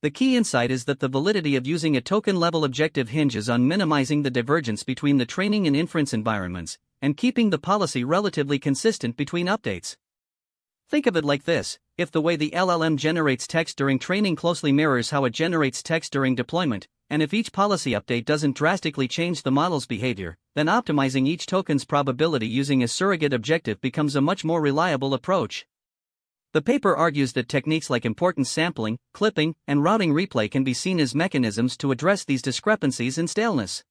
The key insight is that the validity of using a token-level objective hinges on minimizing the divergence between the training and inference environments, and keeping the policy relatively consistent between updates. Think of it like this: if the way the LLM generates text during training closely mirrors how it generates text during deployment, and if each policy update doesn't drastically change the model's behavior, then optimizing each token's probability using a surrogate objective becomes a much more reliable approach. The paper argues that techniques like importance sampling, clipping, and routing replay can be seen as mechanisms to address these discrepancies and staleness.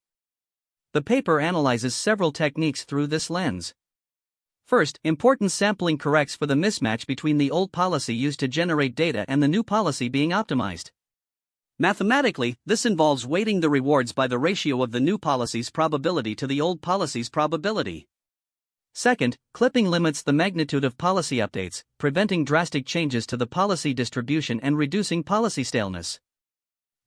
The paper analyzes several techniques through this lens. First, importance sampling corrects for the mismatch between the old policy used to generate data and the new policy being optimized. Mathematically, this involves weighting the rewards by the ratio of the new policy's probability to the old policy's probability. Second, clipping limits the magnitude of policy updates, preventing drastic changes to the policy distribution and reducing policy staleness.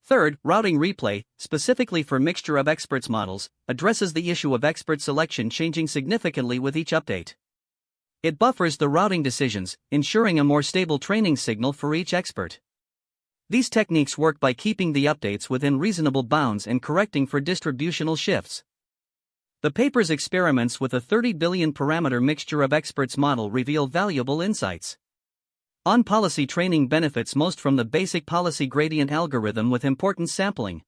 Third, routing replay, specifically for mixture of experts models, addresses the issue of expert selection changing significantly with each update. It buffers the routing decisions, ensuring a more stable training signal for each expert. These techniques work by keeping the updates within reasonable bounds and correcting for distributional shifts. The paper's experiments with a 30 billion parameter mixture of experts model reveal valuable insights. On-policy training benefits most from the basic policy gradient algorithm with importance sampling.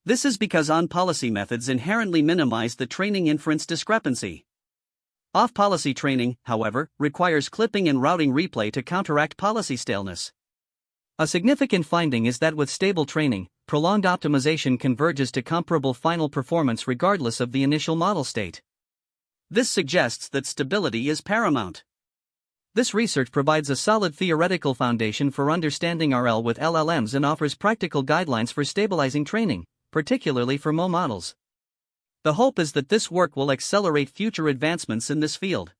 This is because on-policy methods inherently minimize the training-inference discrepancy. Off-policy training, however, requires clipping and routing replay to counteract policy staleness. A significant finding is that with stable training, prolonged optimization converges to comparable final performance regardless of the initial model state. This suggests that stability is paramount. This research provides a solid theoretical foundation for understanding RL with LLMs and offers practical guidelines for stabilizing training, particularly for MO models. The hope is that this work will accelerate future advancements in this field.